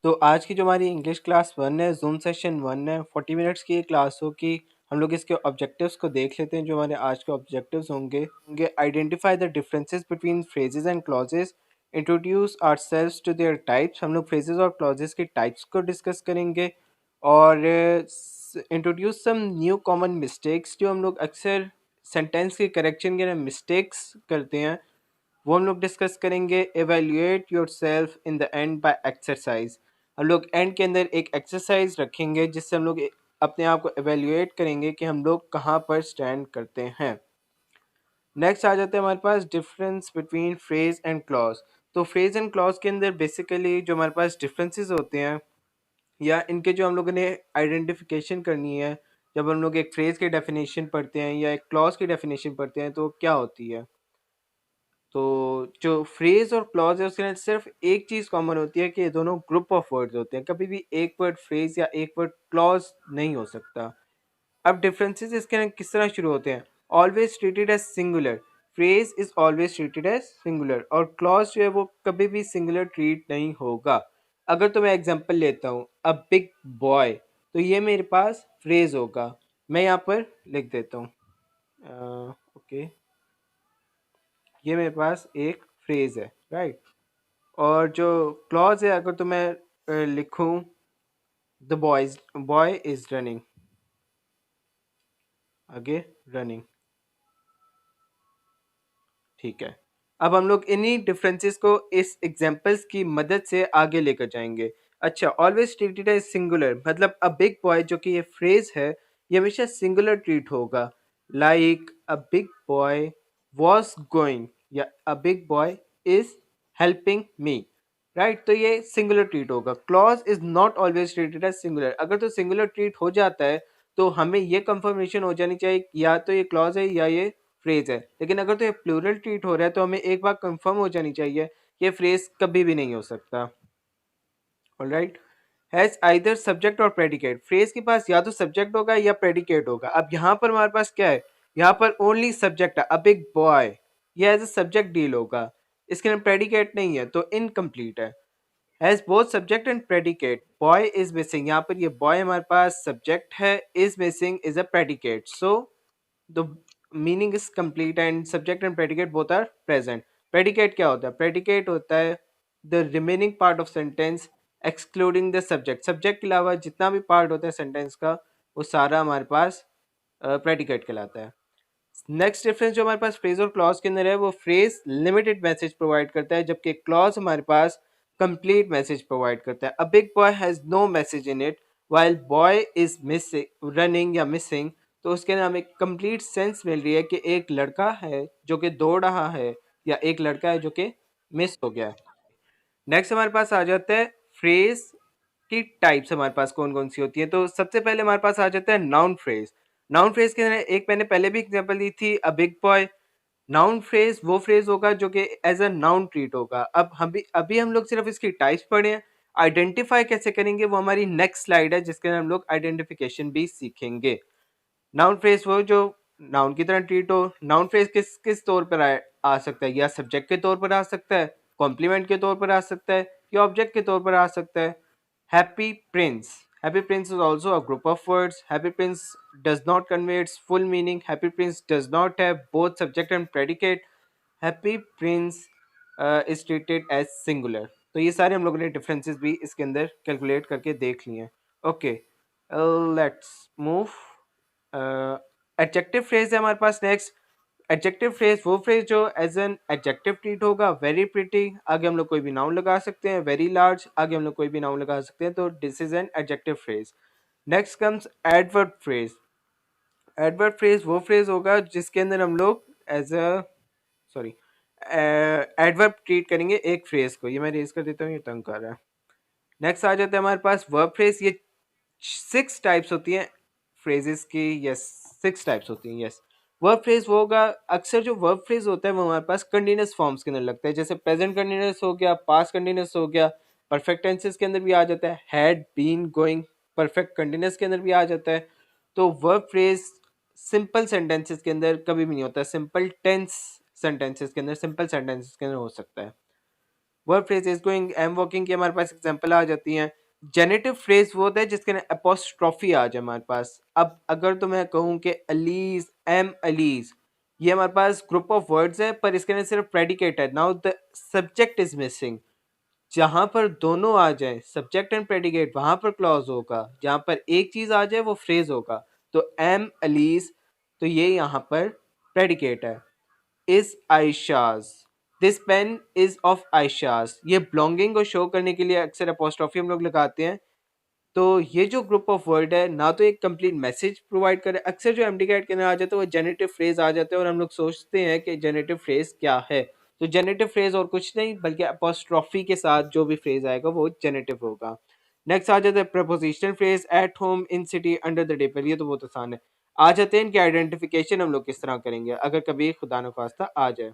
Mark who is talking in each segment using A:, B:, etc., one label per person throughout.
A: तो आज की जो हमारी इंग्लिश क्लास 1 है, ज़ूम सेशन 1 है, 40 मिनट्स की ये क्लास होगी। हम लोग इसके ऑब्जेक्टिव्स को देख लेते हैं। जो हमारे आज के ऑब्जेक्टिव्स होंगे identify the differences between phrases and clauses, introduce ourselves to their types. हम लोग फ्रेजेस और क्लॉजेस के टाइप्स को डिस्कस करेंगे और introduce some new common mistakes जो हम लोग अक्सर सेंटेंस के करेक्शन के मिस्टेक्स करते हैं, वो हम लोग डिस्कस करेंगे। Evaluate yourself in the end by exercise. हम लोग एंड के अंदर एक एक्सरसाइज रखेंगे जिससे हम लोग अपने आप को एवेल्यूएट करेंगे कि हम लोग कहाँ पर स्टैंड करते हैं। नेक्स्ट आ जाते हैं हमारे पास difference between phrase and clause. तो फ्रेज एंड क्लॉज के अंदर बेसिकली जो हमारे पास डिफरेंसेस होते हैं या इनके जो हम लोगों ने आइडेंटिफिकेशन करनी है, जब हम लोग एक फ्रेज की डेफिनेशन पढ़ते हैं या एक क्लॉज की डेफिनेशन पढ़ते हैं तो क्या होती है। तो जो फ्रेज और क्लॉज है उसके अंदर सिर्फ एक चीज़ कॉमन होती है कि ये दोनों ग्रुप ऑफ वर्ड्स होते हैं। कभी भी एक वर्ड फ्रेज या एक वर्ड क्लॉज नहीं हो सकता। अब डिफरेंसेस इसके अंदर किस तरह शुरू होते हैं। Always treated as singular. Phrase is always treated as singular और क्लॉज जो है वो कभी भी सिंगुलर ट्रीट नहीं होगा। अगर तो मैं एग्जांपल लेता हूँ अ बिग बॉय, तो ये मेरे पास फ्रेज होगा। मैं यहाँ पर लिख देता हूँ ओके, ये मेरे पास एक फ्रेज है, राइट। और जो क्लॉज है अगर तो मैं लिखूं द बॉय इज रनिंग, आगे रनिंग, ठीक है। अब हम लोग इन्हीं डिफरेंसेस को इस एग्जांपल्स की मदद से आगे लेकर जाएंगे। अच्छा, ऑलवेज ट्रीटेड एज सिंगुलर मतलब अ बिग बॉय जो कि ये फ्रेज है ये हमेशा सिंगुलर ट्रीट होगा। Like a big boy was going या a big boy is helping me, right. तो ये सिंगुलर ट्रीट होगा। Clause is not always treated as singular. अगर तो सिंगुलर ट्रीट हो जाता है तो हमें ये कंफर्मेशन हो जानी चाहिए या तो ये क्लॉज है या ये फ्रेज है। लेकिन अगर तो ये प्लूरल ट्रीट हो रहा है तो हमें एक बात कंफर्म हो जानी चाहिए कि ये फ्रेज कभी भी नहीं हो सकता। ऑलराइट, हैज आइदर सब्जेक्ट और प्रेडिकेट। फ्रेज के पास या तो सब्जेक्ट होगा या प्रेडिकेट होगा। अब यहाँ पर हमारे पास क्या है, यहाँ पर ओनली सब्जेक्ट है अ बिग बॉय, ये एज अ सब्जेक्ट डील होगा, इसके अंदर प्रेडिकेट नहीं है तो इनकम्प्लीट है। Has both subject and predicate. Boy is missing, यहाँ पर ये बॉय हमारे पास सब्जेक्ट है, is missing is a predicate, so the meaning is complete and subject and predicate both are present. Predicate क्या होता है, प्रेडिकेट होता है the remaining part of sentence excluding the subject. Subject के अलावा जितना भी पार्ट होता है सेंटेंस का वो सारा हमारे पास प्रेडिकेट कहलाता है। नेक्स्ट डिफरेंस जो हमारे पास फ्रेज और क्लॉज के अंदर है, वो फ्रेज लिमिटेड मैसेज प्रोवाइड करता है जबकि क्लॉज हमारे पास कंप्लीट मैसेज प्रोवाइड करता है। A big boy has no message in it while boy is missing running या मिसिंग, तो उसके अंदर हमें कंप्लीट सेंस मिल रही है कि एक लड़का है जो कि दौड़ रहा है या एक लड़का है जो कि मिस हो गया है। नेक्स्ट हमारे पास आ जाता है फ्रेज की टाइप्स हमारे पास कौन कौन सी होती है। तो सबसे पहले हमारे पास आ जाता है नाउन फ्रेज। नाउन फ्रेज के अंदर एक मैंने पहले भी एग्जांपल दी थी अ बिग बॉय। नाउन फ्रेज वो फ्रेज होगा जो कि एज अ नाउन ट्रीट होगा। अब हम भी अभी हम लोग सिर्फ इसकी टाइप्स पढ़े हैं, आइडेंटिफाई कैसे करेंगे वो हमारी नेक्स्ट स्लाइड है जिसके अंदर हम लोग आइडेंटिफिकेशन भी सीखेंगे। नाउन फ्रेज वो जो नाउन की तरह ट्रीट हो। नाउन फ्रेज किस किस तौर पर आ सकता है, या सब्जेक्ट के तौर पर आ सकता है, कॉम्प्लीमेंट के तौर पर आ सकता है या ऑब्जेक्ट के तौर पर आ सकता है। Happy prince, happy prince is also a group of words. Happy prince does not convey its full meaning. Happy prince does not have both subject and predicate. Happy prince is treated as singular. तो ये सारे हम लोगों ने differences भी इसके अंदर calculate करके देख लिए हैं। Okay, let's move. Adjective phrase है हमारे पास नेक्स्ट। एडजेक्टिव फ्रेज वो फ्रेज जो एज एन एडजेक्टिव ट्रीट होगा। वेरी प्रिटी, आगे हम लोग कोई भी नाउन लगा सकते हैं। वेरी लार्ज, आगे हम लोग कोई भी नाउन लगा सकते हैं। तो this is an adjective phrase. Next comes adverb phrase. Adverb phrase वो फ्रेज होगा जिसके अंदर हम लोग as a sorry adverb treat करेंगे एक फ्रेज को। ये मैं रेज कर देता हूँ, ये तंग कर रहा है। नेक्स्ट आ जाता है हमारे पास वर्ब फ्रेज। ये 6 टाइप्स होती हैं फ्रेजेस की। यस, 6 टाइप्स होती हैं। यस, वर्ब फ्रेज वो होगा, अक्सर जो वर्ब फ्रेज होता है वो हमारे पास कंटिन्यूअस फॉर्म्स के अंदर लगता है। जैसे प्रेजेंट कंटिन्यूअस हो गया, पास्ट कंटिन्यूअस हो गया, परफेक्ट टेंसेस के अंदर भी आ जाता है। Had, been, going, perfect continuous के अंदर भी आ जाता है। तो वर्ब फ्रेज सिंपल सेंटेंसेस के अंदर कभी भी नहीं होता, सिंपल टेंस सेंटेंसेस के अंदर, सिंपल सेंटेंसेस के अंदर हो सकता है। Verb phrase is going, I am walking की हमारे पास एग्जांपल आ जाती हैं। जेनेटिव फ्रेज वो होता है जिसके अंदर अपोस्ट्रोफी आ जाए हमारे पास। अब अगर तो मैं कहूँ कि अलीज, एम अलीज, ये हमारे पास ग्रुप ऑफ वर्ड्स है पर इसके अंदर सिर्फ प्रेडिकेट है। Now the subject is missing. जहां पर दोनों आ जाए सब्जेक्ट एंड प्रेडिकेट वहां पर क्लॉज होगा, जहां पर एक चीज आ जाए वो फ्रेज होगा। तो एम अलीज, तो ये यहाँ पर प्रेडिकेट है। Is Ayesha's, this pen is of Ayesha's, ये बिलोंगिंग को शो करने के लिए अक्सर अपोस्ट्रोफी हम लोग लगाते हैं। तो ये जो ग्रुप ऑफ वर्ड है ना तो एक कंप्लीट मैसेज प्रोवाइड करे, अक्सर जो एमडी कैट के अंदर आ जाते हैं वो जेनेटिव फ्रेज आ जाते हैं और हम लोग सोचते हैं कि जेनेटिव फ्रेज क्या है। तो जेनेटिव फ्रेज और कुछ नहीं बल्कि अपोस्ट्रोफी के साथ जो भी फ्रेज आएगा वो जेनेटिव होगा। नेक्स्ट आ जाता है prepositional phrase, at home, in city, under the table. ये तो बहुत आसान है। आ जाते हैं इनकी आइडेंटिफिकेशन हम लोग किस तरह करेंगे अगर कभी खुदा न खास्ता आ जाए।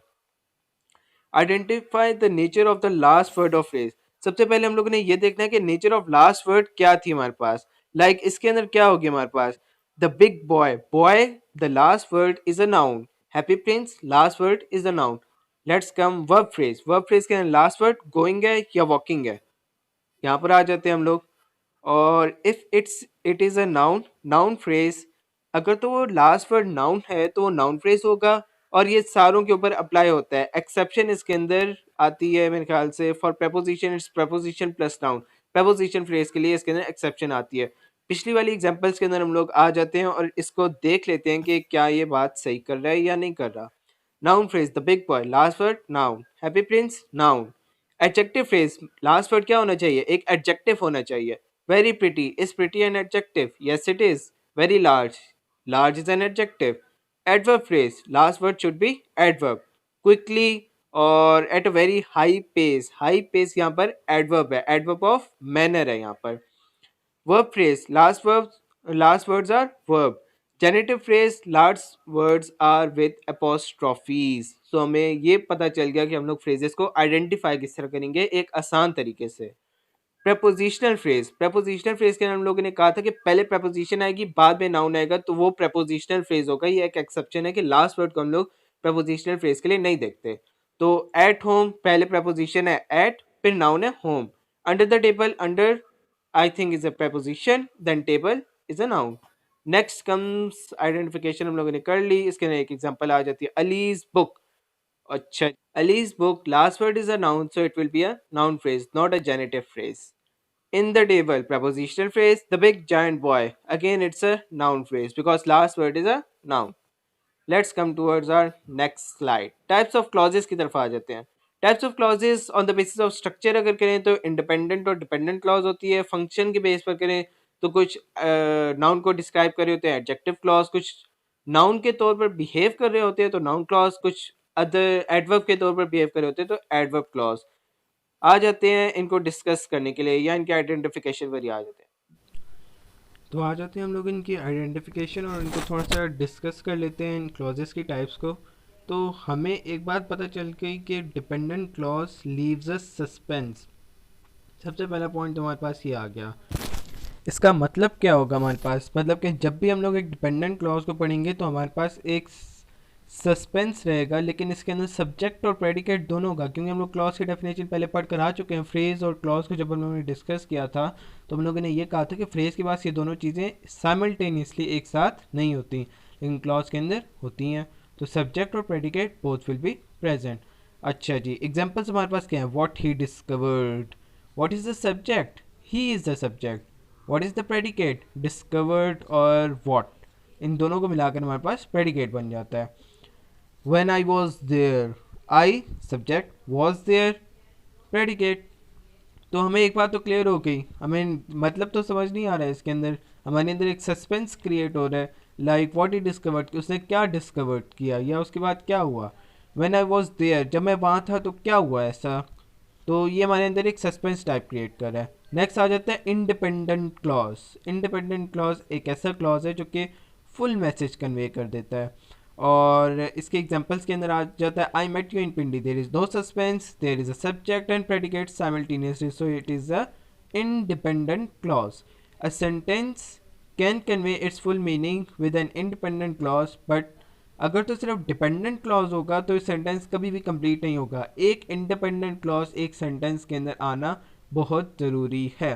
A: Identify the nature of the last word of phrase. सबसे पहले हम लोगों ने ये देखना है कि नेचर ऑफ लास्ट वर्ड क्या थी हमारे पास। इसके अंदर क्या होगी हमारे पास, the big boy, boy the last word is a noun, happy prince last word is a noun. Let's come verb phrase, verb phrase के अंदर लास्ट वर्ड गोइंग है या वॉकिंग है, यहाँ पर आ जाते हैं हम लोग। और if it is a noun, noun phrase, अगर तो वो लास्ट वर्ड नाउन है तो वो नाउन फ्रेज होगा और ये सारों के ऊपर अप्लाई होता है। एक्सेप्शन इसके अंदर आती है मेरे ख्याल से for preposition, it's preposition plus noun. Preposition phrase के लिए इसके अंदर एक्सेप्शन आती है। पिछली वाली एग्जांपल्स के अंदर हम लोग आ जाते हैं और इसको देख लेते हैं कि क्या ये बात सही कर रहा है या नहीं कर रहा। Noun phrase, the big boy, last word noun, happy prince noun. Adjective phrase, last word क्या होना चाहिए, एक एडजेक्टिव होना चाहिए। Very pretty, is pretty an adjective, yes it is. Very large, large is an adjective. Adverb phrase, last word should be adverb. Quickly और at a very high pace, high pace यहाँ पर adverb है, adverb of manner है यहाँ पर। Verb phrase, last words are verb. Genitive phrase, last words are with apostrophes. So हमें ये पता चल गया कि हम लोग phrases को identify किस तरह करेंगे एक आसान तरीके से। प्रपोजिशनल फ्रेज, प्रपोजिशनल फ्रेज के हम लोगों ने कहा था कि पहले प्रपोजिशन आएगी बाद में नाउन आएगा तो वो प्रपोजिशनल फ्रेज होगा। ये एक एक्सेप्शन है कि लास्ट वर्ड को हम लोग प्रपोजिशनल फ्रेज के लिए नहीं देखते। तो एट होम, पहले प्रपोजिशन है एट, फिर नाउन है home. Under the table, under I think is a preposition, then table is a noun. Next comes identification, हम लोगों ने कर ली। इसके अंदर एक एग्जांपल आ जाती है अलीज बुक। अच्छा, allies book, last word is a noun so it will be a noun phrase, not a generative phrase. In the table, prepositional phrase, the big giant boy. Again, it's a noun phrase because last word is a noun. Let's come towards our next slide. Types of clauses की तरफ आ जाते हैं। Types of clauses on the basis of structure अगर करें तो independent और dependent clause होती है। Function के base पर करें तो कुछ noun को describe कर रहे होते हैं adjective clause, कुछ noun के तौर पर behave कर रहे होते हैं तो noun clause, कुछ other adverb के तौर पर behave कर रहे होते हैं तो adverb clause। आ जाते हैं इनको डिस्कस करने के लिए या इनके आइडेंटिफिकेशन पर ही आ जाते हैं। तो आ जाते हैं हम लोग इनकी आइडेंटिफिकेशन और इनको थोड़ा सा डिस्कस कर लेते हैं इन क्लॉजेस की टाइप्स को। तो हमें एक बात पता चल गई कि dependent clause leaves a suspense. सबसे पहला पॉइंट तो हमारे पास ये आ गया। इसका मतलब क्या होगा हमारे पास, मतलब कि जब भी हम लोग एक डिपेंडेंट क्लॉज को पढ़ेंगे तो हमारे पास एक सस्पेंस रहेगा, लेकिन इसके अंदर सब्जेक्ट और प्रेडिकेट दोनों होगा क्योंकि हम लोग क्लॉज की डेफिनेशन पहले पढ़ कर आ चुके हैं। फ्रेज और क्लॉज को जब हम लोगों ने डिस्कस किया था तो हम लोगों ने ये कहा था कि फ्रेज के पास ये दोनों चीज़ें साइमल्टेनियसली एक साथ नहीं होती लेकिन क्लॉज के अंदर होती हैं। तो सब्जेक्ट और predicate both will be present. अच्छा जी, एग्जाम्पल्स हमारे पास क्या है। What he discovered, what is the subject, he is the subject. What is the predicate, discovered और वॉट, इन दोनों को मिलाकर हमारे पास प्रेडिकेट बन जाता है। When I was there, I subject, was there predicate। तो हमें एक बात तो क्लियर हो गई, हमें मतलब तो समझ नहीं आ रहा है इसके अंदर, हमारे अंदर एक सस्पेंस क्रिएट हो रहा है। लाइक व्हाट ही डिस्कवर्ड, उसने क्या डिस्कवर्ड किया या उसके बाद क्या हुआ। व्हेन आई वॉज देयर, जब मैं वहाँ था तो क्या हुआ ऐसा। तो ये हमारे अंदर एक सस्पेंस टाइप क्रिएट कर रहा है। नेक्स्ट आ जाता है इंडिपेंडेंट क्लॉज। इंडिपेंडेंट क्लॉज एक ऐसा क्लॉज है जो कि फुल मैसेज कन्वे कर देता है और इसके एग्जांपल्स के अंदर आ जाता है I met you in Pindi, there is no suspense, there is a subject and predicate simultaneously, so it is a independent clause. A sentence can convey its full meaning with an independent clause, but अगर तो सिर्फ dependent clause होगा तो sentence कभी भी complete नहीं होगा। एक इंडिपेंडेंट क्लॉज एक सेंटेंस के अंदर आना बहुत ज़रूरी है।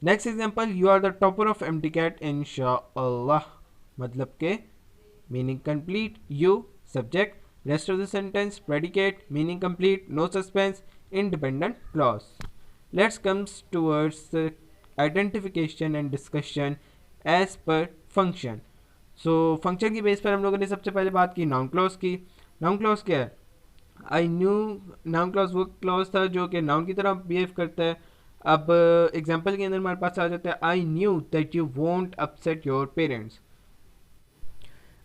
A: Next example, you are the topper of MDCAT इंशाअल्लाह, मतलब के meaning complete, you subject, rest of the sentence predicate, meaning complete, no suspense, independent clause. Let's comes towards identification and discussion as per function. So function की base पर हम लोगों ने सबसे पहले बात की नाउन क्लॉज की। नाउन क्लॉज क्या है? आई न्यू, नाउन क्लॉज वो क्लॉज था जो कि नाउन की तरह बिहेव करता है। अब एग्जांपल के अंदर हमारे पास आ जाता है I knew that you won't upset your parents.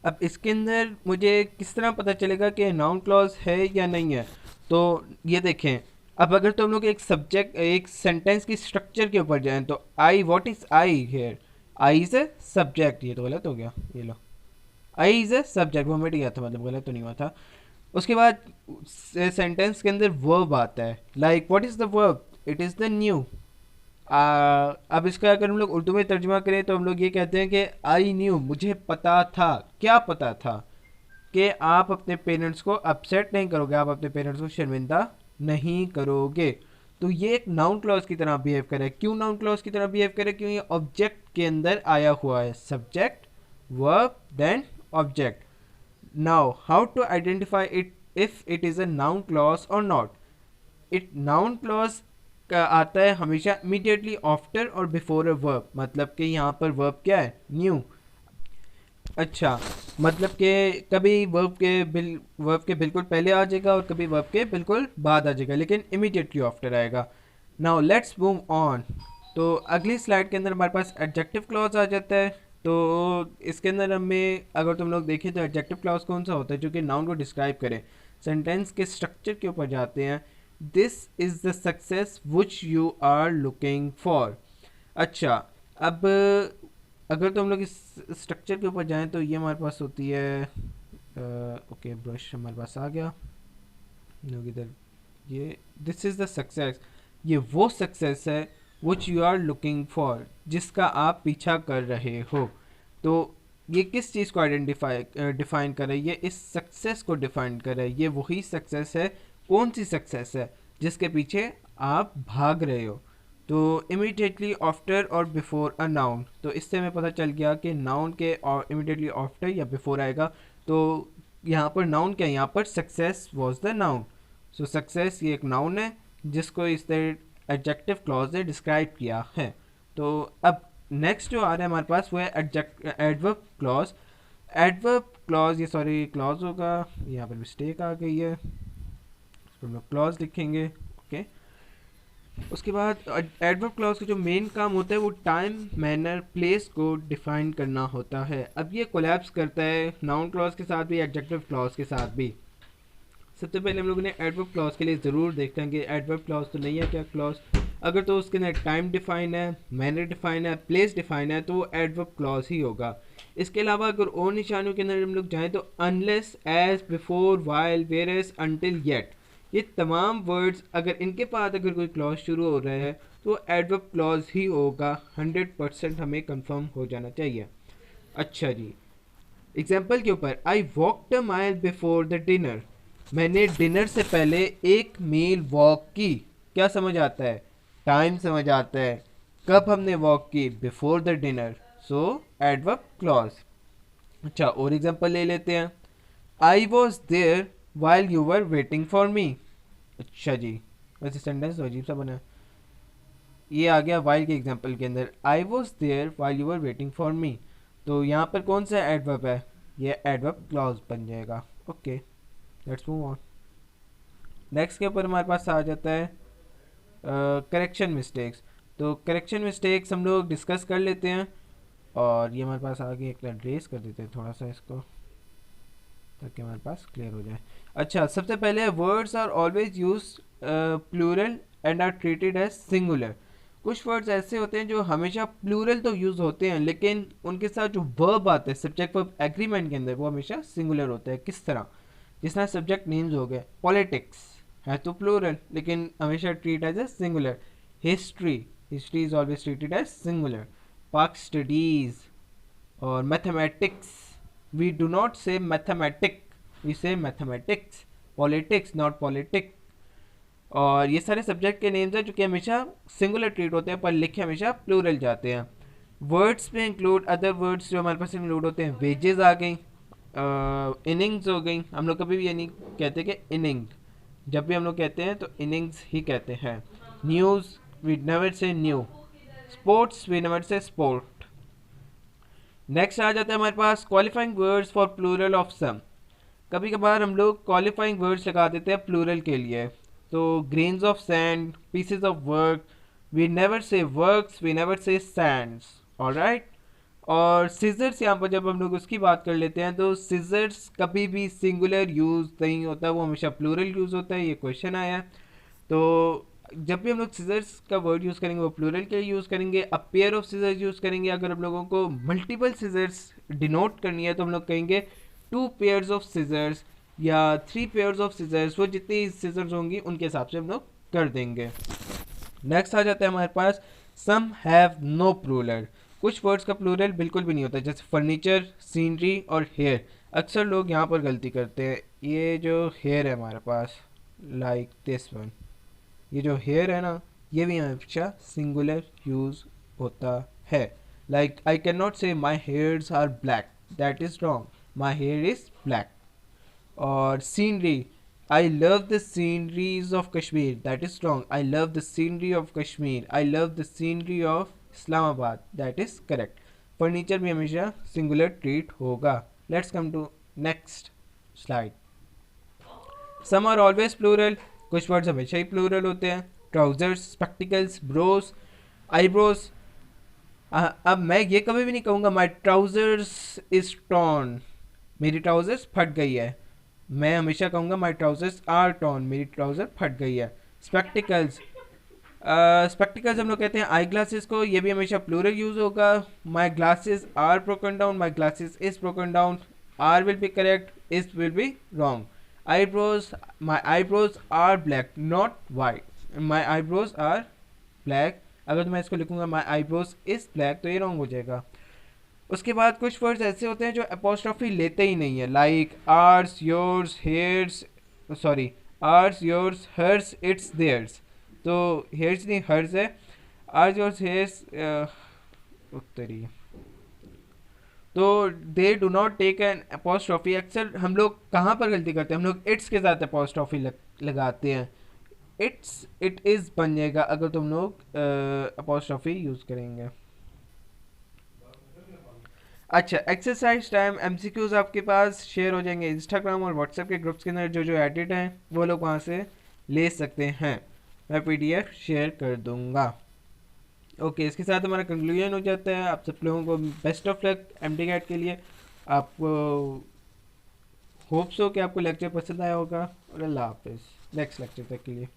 A: अब इसके अंदर मुझे किस तरह पता चलेगा कि नाउन क्लॉज है या नहीं है? तो ये देखें, अब अगर तो हम लोग एक सब्जेक्ट एक सेंटेंस की स्ट्रक्चर के ऊपर जाएं तो I, what is I here? I is a subject, ये तो गलत हो गया, ये लो, आई इज ए सब्जेक्ट, वो मिट गया था, मतलब गलत तो नहीं हुआ था। उसके बाद सेंटेंस के अंदर वर्ब आता है, like what is the verb? It is the new. अब इसका अगर हम लोग उर्दू में तर्जुमा करें तो हम लोग ये कहते हैं कि आई न्यू, मुझे पता था। क्या पता था? कि आप अपने पेरेंट्स को अपसेट नहीं करोगे, आप अपने पेरेंट्स को शर्मिंदा नहीं करोगे। तो ये एक नाउन क्लॉज की तरह बिहेव करे। क्यों नाउन क्लॉज की तरह बिहेव करे? क्यों ये ऑब्जेक्ट के अंदर आया हुआ है, subject verb then object. Now how to identify it if it is a noun clause और नॉट? इट नाउन क्लॉज का आता है हमेशा इमीडिएटली आफ्टर और बिफोर अ वर्ब, मतलब कि यहाँ पर वर्ब क्या है? न्यू। अच्छा, मतलब कि कभी वर्ब के बिल्कुल पहले आ जाएगा और कभी वर्ब के बिल्कुल बाद आ जाएगा, लेकिन इमीडिएटली आफ्टर आएगा। Now let's move on. तो अगली स्लाइड के अंदर हमारे पास एडजेक्टिव क्लॉज आ जाता है। तो इसके अंदर हमें अगर तुम लोग देखें तो एडजेक्टिव क्लॉज कौन सा होता है? जो कि नाउन को डिस्क्राइब करे, सेंटेंस के स्ट्रक्चर के ऊपर जाते हैं। This is the success which you are looking for. अच्छा, अब अगर तो हम लोग इस स्ट्रक्चर के ऊपर जाएं तो ये हमारे पास होती है, ओके ब्रश हमारे पास आ गया, लोग इधर, ये दिस इज़ द सक्सेस, ये वो सक्सेस है which you are looking for, जिसका आप पीछा कर रहे हो। तो ये किस चीज़ को डिफाइन कर रहा है? ये इस सक्सेस को डिफाइन कर रहा है। ये वही सक्सेस है। कौन सी सक्सेस है? जिसके पीछे आप भाग रहे हो। तो इमीडिएटली आफ्टर और बिफोर अ नाउन, तो इससे हमें पता चल गया कि नाउन के और इमीडिएटली आफ्टर या बिफोर आएगा। तो यहाँ पर नाउन क्या है? यहाँ पर success was the noun. So success ये एक नाउन है जिसको इस तरह एडजेक्टिव क्लॉज ने डिस्क्राइब किया है। तो अब नेक्स्ट जो आ रहा है हमारे पास वो है एडवर्ब क्लॉज। एडवर्ब क्लॉज, ये सॉरी क्लॉज होगा, यहाँ पर मिस्टेक आ गई है, इसको हम लोग क्लॉज लिखेंगे। ओके, उसके बाद एडवर्ब क्लॉज का जो मेन काम होता है वो टाइम, मैनर, प्लेस को डिफाइन करना होता है। अब ये कोलैप्स करता है नाउन क्लॉज के साथ भी, एडजेक्टिव क्लॉज के साथ भी। सबसे पहले हम लोगों ने एडवर्ब क्लॉज के लिए ज़रूर देखा कि एडवर्ब क्लॉज तो नहीं है क्या क्लॉज। अगर तो उसके अंदर टाइम डिफाइन है, मैनर डिफाइन है, प्लेस डिफाइन है, तो वो एडवर्ब क्लॉज ही होगा। इसके अलावा अगर और निशानों के अंदर हम लोग जाएँ तो unless, as, before, while, whereas, until, yet, ये तमाम वर्ड्स अगर इनके बाद अगर कोई क्लॉज शुरू हो रहा है तो एडवर्ब क्लॉज ही होगा। 100% हमें कंफर्म हो जाना चाहिए। अच्छा जी, एग्जाम्पल के ऊपर, I walked a mile before the dinner, मैंने डिनर से पहले 1 मील वॉक की। क्या समझ आता है? टाइम समझ आता है। कब हमने वॉक की? Before the dinner, so adverb clause. अच्छा, और एग्जाम्पल ले लेते हैं, I was there while you were waiting for me. अच्छा जी, वैसे सेंटेंस तो अजीब सा बना है। ये आ गया वाइल के एग्जाम्पल के अंदर, I was there while you were waiting for me. तो यहाँ पर कौन सा एडवर्ब है? ये एडवर्ब क्लॉज बन जाएगा। Okay, let's move on. Next के ऊपर हमारे पास आ जाता है करेक्शन मिस्टेक्स। तो करेक्शन मिस्टेक्स हम लोग डिस्कस कर लेते हैं, और ये हमारे पास आगे एक ड्रेस कर देते हैं थोड़ा सा इसको, ताकि हमारे पास क्लियर हो जाए। अच्छा, सबसे पहले words are always use plural and are treated as singular. कुछ वर्ड्स ऐसे होते हैं जो हमेशा प्लूरल तो यूज़ होते हैं, लेकिन उनके साथ जो वर्ब आता है सब्जेक्ट वर्ब एग्रीमेंट के अंदर, वो हमेशा सिंगुलर होता है। किस तरह? जिस तरह सब्जेक्ट नेम्स हो गए, पॉलिटिक्स है तो प्लूरल लेकिन हमेशा treat as a singular. History, history is always treated as singular. Pak studies और mathematics we do not say mathematic, we say mathematics, politics not politic. और ये सारे सब्जेक्ट के नेम्स हैं जो कि हमेशा सिंगुलर ट्रीट होते हैं पर लिखे हमेशा प्लूरल जाते हैं। वर्ड्स में इंक्लूड अदर वर्ड्स जो हमारे पास इंक्लूड होते हैं, वेजेस आ गई, इनिंग्स हो गई। हम लोग कभी भी ये नहीं कहते कि इनिंग, जब भी हम लोग कहते हैं तो इनिंग्स ही कहते हैं। News we never say new, sports we never say sport. Next आ जाता है हमारे पास qualifying words for plural of some. कभी कभार हम लोग क्वालिफाइंग वर्ड्स लगा देते हैं प्लूरल के लिए। तो grains of sand, pieces of work, we never say works, we never say sands, alright. और सिजर्स यहाँ पर जब हम लोग उसकी बात कर लेते हैं तो सिजर्स कभी भी सिंगुलर यूज़ नहीं होता, वो हमेशा प्लूरल यूज़ होता है। ये क्वेश्चन आया है। तो जब भी हम लोग सिजर्स का वर्ड यूज़ करेंगे वो प्लूरल के लिए यूज़ करेंगे। A pair of scissors use करेंगे अगर हम लोगों को मल्टीपल सिजर्स डिनोट करनी है तो हम लोग कहेंगे टू पेयर्स ऑफ सिजर्स या थ्री पेयर्स ऑफ सिजर्स। वो जितनी सिजर्स होंगी उनके हिसाब से हम लोग कर देंगे। नेक्स्ट आ जाता है हमारे पास सम हैव नो प्लूरल। कुछ वर्ड्स का प्लूरल बिल्कुल भी नहीं होता, जैसे फर्नीचर, सीनरी और हेयर। अक्सर लोग यहाँ पर गलती करते हैं। ये जो हेयर है हमारे पास, लाइक दिस वन, ये जो हेयर है ना, ये भी हमेशा सिंगुलर यूज़ होता है। Like I can not say my hairs are black, that is wrong, my hair is black. और scenery, I love the sceneries of Kashmir, that is wrong, I love the scenery of Kashmir, I love the scenery of Islamabad, that is correct. Furniture भी हमेशा singular treat होगा। Let's come to next slide. Some are always plural, कुछ words हमेशा ही plural होते हैं। Trousers, spectacles, brows, eyebrows. अब मैं ये कभी भी नहीं कहूँगा माई ट्राउजर्स इज टॉर्न, मेरी ट्राउजर्स फट गई है। मैं हमेशा कहूँगा माई ट्राउजर्स आर टॉर्न, मेरी ट्राउजर फट गई है। स्पेक्टिकल्स, स्पेक्टिकल्स हम लोग कहते हैं आई ग्लासेस को, ये भी हमेशा प्लूरल यूज होगा। My glasses are broken down, my glasses is broken down. Are will be correct, is will be wrong. Eyebrows, my eyebrows are black not white, my eyebrows are black. अगर मैं इसको लिखूंगा my eyebrows is black तो ये wrong हो जाएगा। उसके बाद कुछ वर्ड्स ऐसे होते हैं जो अपोस्ट्रॉफी लेते ही नहीं है, like ours, yours, hairs, sorry ours, yours, hers, its, theirs. तो हेयर्स नहीं हर्स है, आर्स, योर्स, हेयर्स उत्तरी। तो they do not take an apostrophe. अक्सर हम लोग कहाँ पर गलती करते हैं, हम लोग इट्स के साथ अपोस्ट्रॉफी लगाते हैं। इट्स, इट इज़ बन जाएगा अगर तुम लोग अपोस्ट्रॉफी यूज़ करेंगे। अच्छा, एक्सरसाइज टाइम, एमसीक्यूज आपके पास शेयर हो जाएंगे इंस्टाग्राम और व्हाट्सएप के ग्रुप्स के अंदर। जो जो एडिट हैं वो लोग वहाँ से ले सकते हैं, मैं पीडीएफ शेयर कर दूंगा। ओके, इसके साथ हमारा कंक्लूजन हो जाता है। आप सब लोगों को best of luck MDCAT के लिए। आपको होप्स हो कि आपको लेक्चर पसंद आया होगा और अल्लाह हाफिज़ नेक्स्ट लेक्चर तक के लिए।